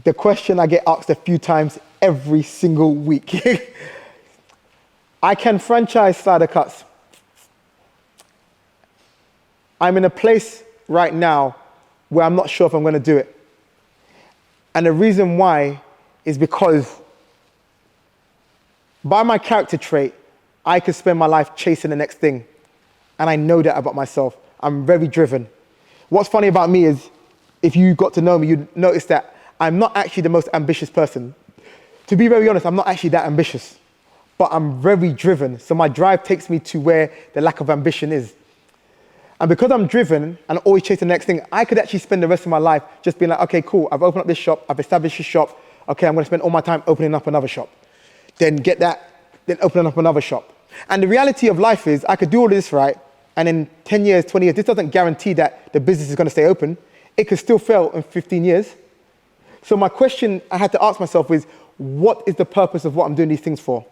the question I get asked a few times every single week. I can franchise Slidercuts. I'm in a place right now where I'm not sure if I'm going to do it. And the reason why is because by my character trait, I could spend my life chasing the next thing. And I know that about myself. I'm very driven. What's funny about me is, if you got to know me, you'd notice that I'm not actually the most ambitious person. To be very honest, I'm not actually that ambitious, but I'm very driven. So my drive takes me to where the lack of ambition is. And because I'm driven and always chasing the next thing, I could actually spend the rest of my life just being like, okay, cool, I've opened up this shop, I've established this shop, okay, I'm gonna spend all my time opening up another shop. Then get that, then opening up another shop. And the reality of life is, I could do all this, right? And in 10 years, 20 years, this doesn't guarantee that the business is gonna stay open. It could still fail in 15 years. So my question I had to ask myself is, what is the purpose of what I'm doing these things for?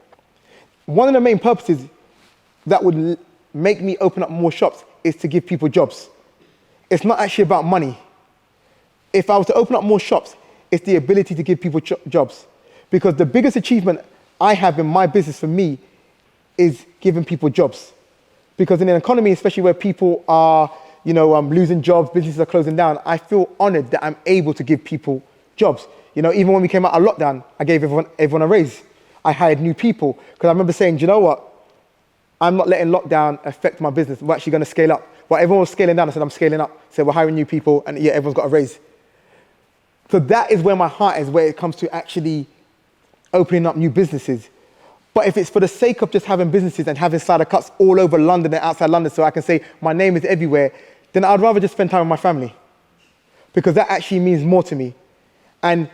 One of the main purposes that would make me open up more shops is to give people jobs. It's not actually about money. If I was to open up more shops, it's the ability to give people jobs. Because the biggest achievement I have in my business for me is giving people jobs. Because in an economy, especially where people are, losing jobs, businesses are closing down, I feel honored that I'm able to give people jobs. Even when we came out of lockdown, I gave everyone a raise. I hired new people. Because I remember saying, do you know what? I'm not letting lockdown affect my business. We're actually going to scale up. While everyone was scaling down, I said, I'm scaling up. So we're hiring new people, and yeah, everyone's got a raise. So that is where my heart is, where it comes to actually opening up new businesses. But if it's for the sake of just having businesses and having Slidercuts all over London and outside London so I can say my name is everywhere, then I'd rather just spend time with my family. Because that actually means more to me. And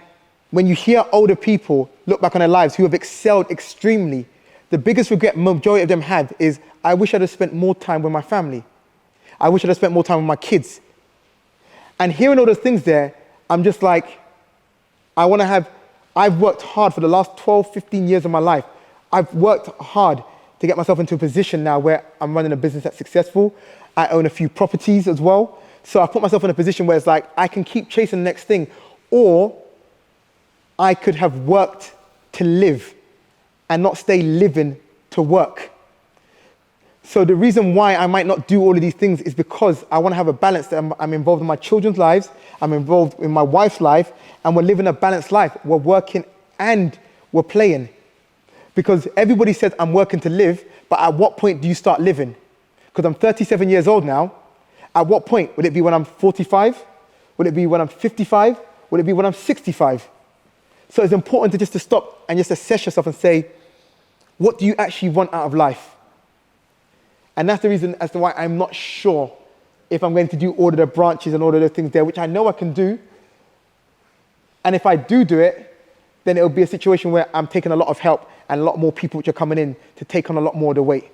when you hear older people look back on their lives who have excelled extremely, the biggest regret majority of them have is, I wish I'd have spent more time with my family. I wish I'd have spent more time with my kids. And hearing all those things there, I'm just like, I've worked hard for the last 12, 15 years of my life. I've worked hard to get myself into a position now where I'm running a business that's successful. I own a few properties as well. So I put myself in a position where it's like, I can keep chasing the next thing, or I could have worked to live and not stay living to work. So the reason why I might not do all of these things is because I want to have a balance, that I'm involved in my children's lives, I'm involved in my wife's life, and we're living a balanced life. We're working and we're playing. Because everybody says I'm working to live, but at what point do you start living? Because I'm 37 years old now. At what point? Would it be when I'm 45? Would it be when I'm 55? Would it be when I'm 65? So it's important to stop and just assess yourself and say, what do you actually want out of life? And that's the reason as to why I'm not sure if I'm going to do all of the branches and all of the things there, which I know I can do. And if I do it, then it'll be a situation where I'm taking a lot of help and a lot more people which are coming in to take on a lot more of the weight.